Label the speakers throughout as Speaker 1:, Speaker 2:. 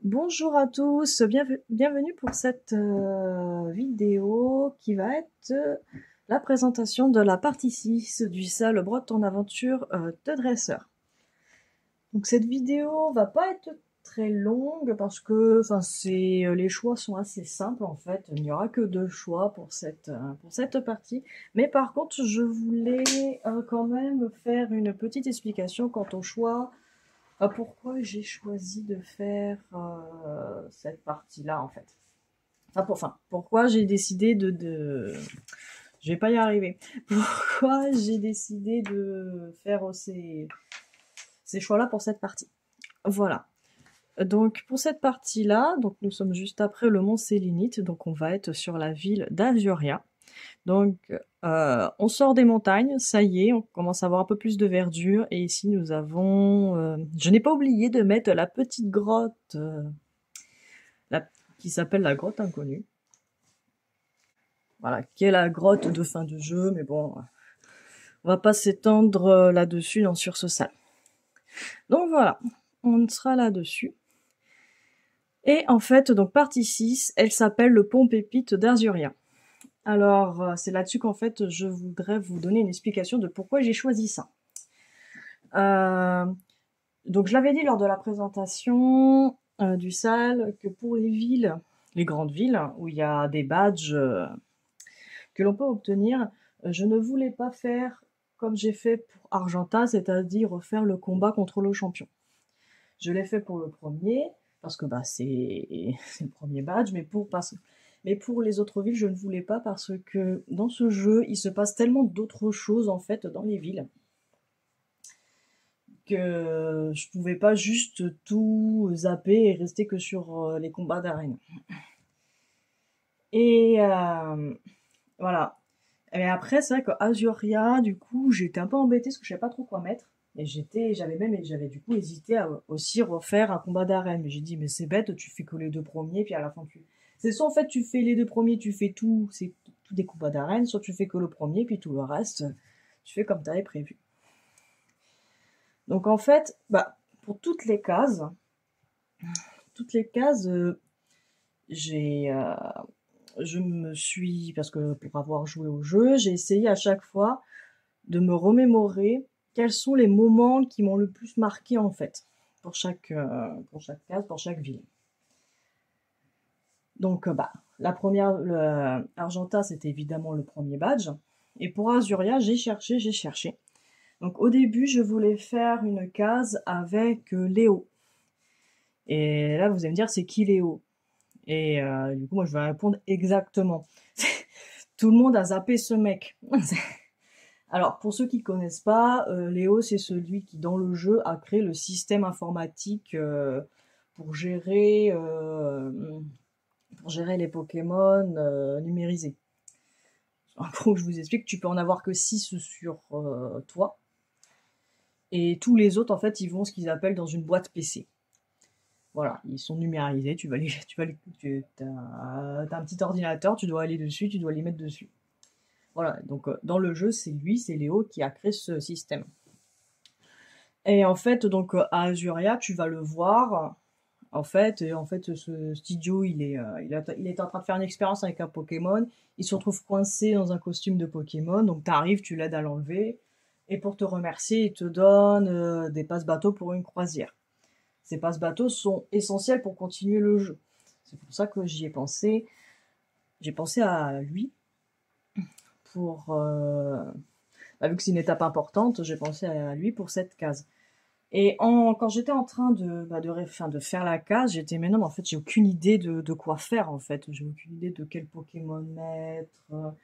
Speaker 1: Bonjour à tous, bienvenue pour cette vidéo qui va être la présentation de la partie 6 du salle Breton Aventure de dresseur. Donc cette vidéo va pas être très longue parce que les choix sont assez simples en fait, il n'y aura que deux choix pour cette partie. Mais par contre je voulais quand même faire une petite explication quant au choix. Pourquoi j'ai choisi de faire cette partie-là, en fait. Pourquoi j'ai décidé Je vais pas y arriver. Pourquoi j'ai décidé de faire ces choix-là pour cette partie. Voilà. Donc, pour cette partie-là, donc nous sommes juste après le mont Sélénite, donc on va être sur la ville d'Azuria. Donc, on sort des montagnes, ça y est, on commence à avoir un peu plus de verdure. Et ici, nous avons... je n'ai pas oublié de mettre la petite grotte la- qui s'appelle la grotte inconnue. Voilà, qui est la grotte de fin de jeu, mais bon, on va pas s'étendre là-dessus sur ce salle. Donc voilà, on sera là-dessus. Et en fait, donc partie 6, elle s'appelle le pont pépite d'Azuria. Alors, c'est là-dessus qu'en fait, je voudrais vous donner une explication de pourquoi j'ai choisi ça. Donc je l'avais dit lors de la présentation du salle que pour les villes, les grandes villes, où il y a des badges que l'on peut obtenir, je ne voulais pas faire comme j'ai fait pour Argenta, c'est-à-dire faire le combat contre le champion. Je l'ai fait pour le premier, parce que c'est le premier badge, mais pour les autres villes, je ne voulais pas parce que dans ce jeu, il se passe tellement d'autres choses en fait dans les villes que je pouvais pas juste tout zapper et rester que sur les combats d'arène. Et voilà. Et après, c'est vrai qu'Azuria, du coup, j'étais un peu embêtée parce que je savais pas trop quoi mettre. Et j'avais du coup hésité à aussi refaire un combat d'arène. Mais j'ai dit, mais c'est bête, tu fais que les deux premiers, puis à la fin c'est soit en fait tu fais les deux premiers, tu fais c'est tout des combats d'arène, soit tu fais que le premier, puis tout le reste, tu fais comme t'avais prévu. Donc en fait, pour toutes les cases, j'ai, je me suis, parce que pour avoir joué au jeu, j'ai essayé à chaque fois de me remémorer quels sont les moments qui m'ont le plus marqué en fait, pour chaque case, pour chaque ville. Donc, la première, Argenta, c'était évidemment le premier badge. Et pour Azuria, j'ai cherché. Donc, au début, je voulais faire une case avec Léo. Et là, vous allez me dire, c'est qui Léo? Et du coup, moi, je vais répondre exactement. Tout le monde a zappé ce mec. Alors, pour ceux qui connaissent pas, Léo, c'est celui qui, dans le jeu, a créé le système informatique pour gérer, euh, pour gérer les Pokémon numérisés. En gros, je vous explique, tu peux en avoir que 6 sur toi. Et tous les autres, en fait, ils vont ce qu'ils appellent dans une boîte PC. Voilà, ils sont numérisés, t'as un petit ordinateur, tu dois aller dessus, tu dois les mettre dessus. Voilà, donc dans le jeu, c'est Léo qui a créé ce système. Et en fait, donc à Azuria, tu vas le voir. En fait, ce studio, il est en train de faire une expérience avec un Pokémon. Il se retrouve coincé dans un costume de Pokémon. Donc t'arrives, tu l'aides à l'enlever. Et pour te remercier, il te donne des passe-bateaux pour une croisière. Ces passe-bateaux sont essentiels pour continuer le jeu. C'est pour ça que j'y ai pensé. J'ai pensé à lui pour, vu que c'est une étape importante, j'ai pensé à lui pour cette case. Et quand j'étais en train de faire la case, j'étais, mais non, mais en fait, j'ai aucune idée de quoi faire, en fait. J'ai aucune idée de quel Pokémon mettre.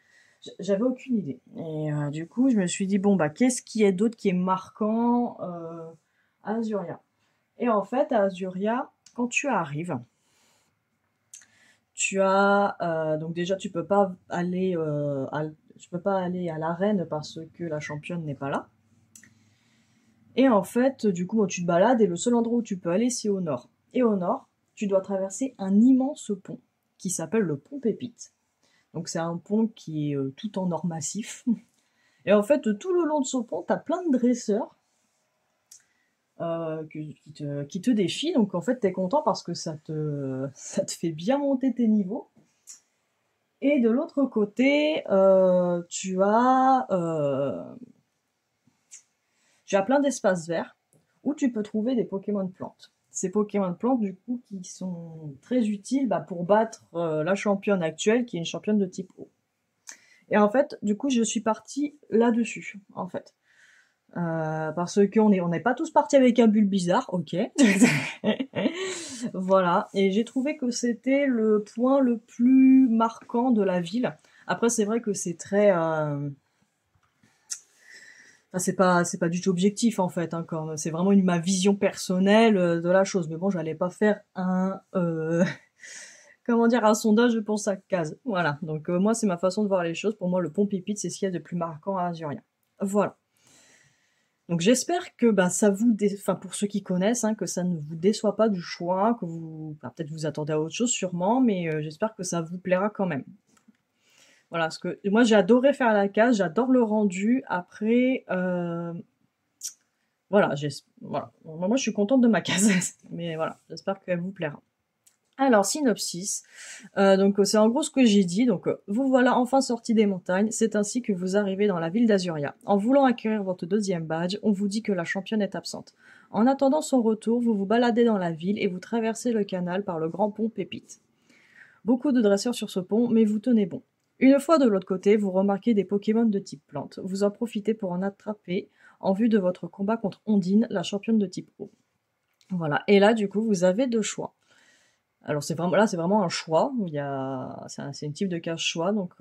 Speaker 1: J'avais aucune idée. Et du coup, je me suis dit, bon, qu'est-ce qui est d'autre qui est marquant à Azuria? Et en fait, à Azuria, quand tu arrives, tu as donc déjà tu peux pas aller à l'arène parce que la championne n'est pas là. Et en fait, du coup, tu te balades et le seul endroit où tu peux aller, c'est au nord. Et au nord, tu dois traverser un immense pont qui s'appelle le pont Pépite. Donc c'est un pont qui est tout en or massif. Et en fait, tout le long de ce pont, t'as plein de dresseurs qui te défie. Donc en fait, t'es content parce que ça te fait bien monter tes niveaux. Et de l'autre côté, tu as plein d'espaces verts où tu peux trouver des Pokémon de plantes. Ces Pokémon de plantes, du coup, qui sont très utiles pour battre la championne actuelle, qui est une championne de type eau. Et en fait, du coup, je suis partie là-dessus, en fait. Parce qu'on n'est pas tous partis avec un Bulbizarre, ok. Voilà. Et j'ai trouvé que c'était le point le plus marquant de la ville. Après, c'est vrai que c'est très... Enfin, c'est pas du tout objectif, en fait. Hein, c'est vraiment ma vision personnelle de la chose. Mais bon, j'allais pas faire comment dire, un sondage pour chaque case. Voilà. Donc, moi, c'est ma façon de voir les choses. Pour moi, le pont Pépite, c'est ce qu'il y a de plus marquant à Azurien. Voilà. Donc j'espère que ça enfin pour ceux qui connaissent, hein, que ça ne vous déçoit pas du choix, que peut-être vous attendez à autre chose sûrement, mais j'espère que ça vous plaira quand même. Voilà, parce que moi j'ai adoré faire la case, j'adore le rendu. Après, voilà, voilà. Moi je suis contente de ma case, mais voilà, j'espère qu'elle vous plaira. Alors, synopsis. Donc, c'est en gros ce que j'ai dit. Donc, vous voilà enfin sortis des montagnes. C'est ainsi que vous arrivez dans la ville d'Azuria. En voulant acquérir votre deuxième badge, on vous dit que la championne est absente. En attendant son retour, vous vous baladez dans la ville et vous traversez le canal par le grand pont Pépite. Beaucoup de dresseurs sur ce pont, mais vous tenez bon. Une fois de l'autre côté, vous remarquez des Pokémon de type plante. Vous en profitez pour en attraper en vue de votre combat contre Ondine, la championne de type eau. Voilà. Et là, du coup, vous avez deux choix. Alors c'est vraiment un choix. C'est une type de case choix, donc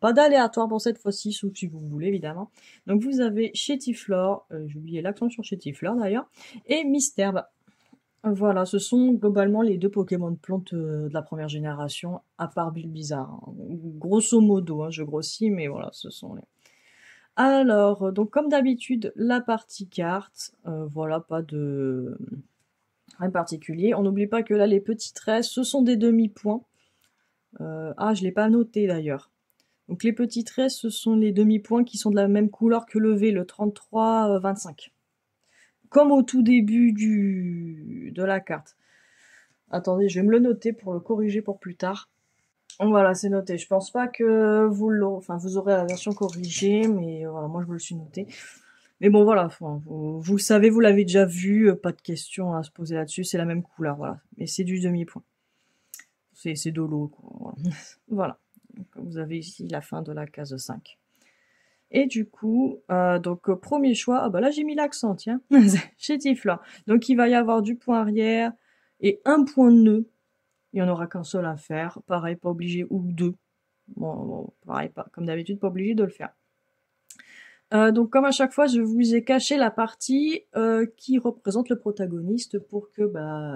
Speaker 1: pas d'aléatoire pour cette fois-ci, sauf si vous voulez évidemment. Donc vous avez Chétiflore, j'ai oublié l'accent sur Chétiflore d'ailleurs, et Misterbe. Voilà, ce sont globalement les deux Pokémon de plantes de la première génération, à part Bulbizarre. Hein. Grosso modo, hein, je grossis, mais voilà, ce sont les. Alors, donc comme d'habitude, la partie carte, voilà, pas de rien particulier. On n'oublie pas que là, les petits traits, ce sont des demi-points. Je l'ai pas noté d'ailleurs. Donc les petits traits, ce sont les demi-points qui sont de la même couleur que le V, le 33-25. Comme au tout début de la carte. Attendez, je vais me le noter pour le corriger pour plus tard. Voilà, c'est noté. Je pense pas que vous aurez la version corrigée, mais voilà, moi je me le suis noté. Mais bon, voilà, vous le savez, vous l'avez déjà vu, pas de question à se poser là-dessus, c'est la même couleur, voilà. Mais c'est du demi-point. C'est de l'eau, quoi. Voilà. Donc, vous avez ici la fin de la case 5. Et du coup, premier choix, là j'ai mis l'accent, tiens, Chétiflore. Donc il va y avoir du point arrière et un point de nœud. Il n'y en aura qu'un seul à faire. Pareil, pas obligé, ou deux. Bon, pareil, comme d'habitude, pas obligé de le faire. Donc comme à chaque fois, je vous ai caché la partie qui représente le protagoniste pour que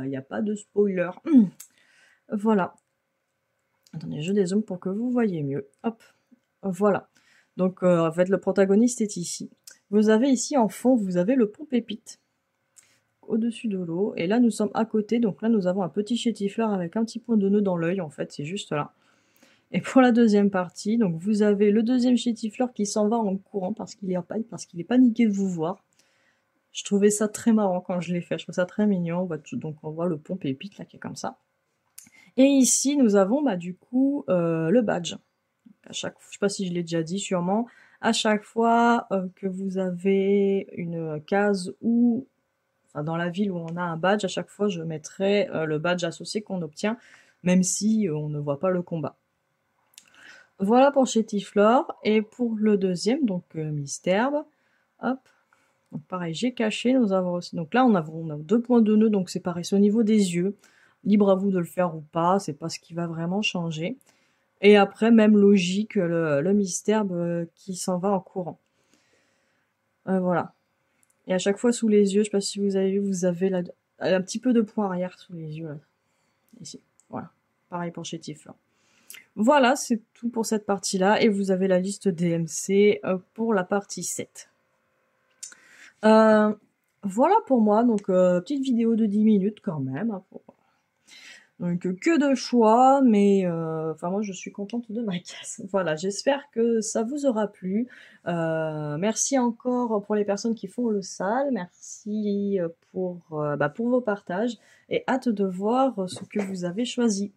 Speaker 1: il n'y a pas de spoiler. Voilà. Attendez, je dézoome pour que vous voyez mieux. Hop, voilà. Donc en fait, le protagoniste est ici. Vous avez ici en fond, vous avez le pont Pépite au-dessus de l'eau. Et là, nous sommes à côté. Donc là, nous avons un petit Chétiflore avec un petit point de nœud dans l'œil. En fait, c'est juste là. Et pour la deuxième partie, donc vous avez le deuxième Chétiflore qui s'en va en courant parce qu'il est paniqué de vous voir. Je trouvais ça très marrant quand je l'ai fait. Je trouve ça très mignon. Donc on voit le pont Pépite là qui est comme ça. Et ici, nous avons du coup le badge. Je sais pas si je l'ai déjà dit, sûrement. À chaque fois que vous avez une case dans la ville où on a un badge, à chaque fois je mettrai le badge associé qu'on obtient, même si on ne voit pas le combat. Voilà pour Chétiflore. Et pour le deuxième, donc Misterbe, hop. Donc pareil, j'ai caché, nous avons aussi. Donc là, on a deux points de nœud, donc c'est pareil, c'est au niveau des yeux. Libre à vous de le faire ou pas, c'est pas ce qui va vraiment changer. Et après, même logique, le Misterbe qui s'en va en courant. Voilà. Et à chaque fois sous les yeux, je sais pas si vous avez vu, vous avez un petit peu de point arrière sous les yeux. Là. Ici. Voilà. Pareil pour Chétiflore. Voilà, c'est tout pour cette partie-là. Et vous avez la liste DMC pour la partie 7. Voilà pour moi. Donc, petite vidéo de 10 minutes quand même. Donc que de choix, mais enfin moi je suis contente de ma caisse. Voilà, j'espère que ça vous aura plu. Merci encore pour les personnes qui font le sale, merci pour vos partages et hâte de voir ce que vous avez choisi.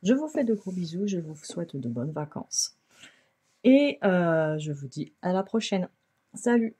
Speaker 1: Je vous fais de gros bisous, je vous souhaite de bonnes vacances et je vous dis à la prochaine. Salut!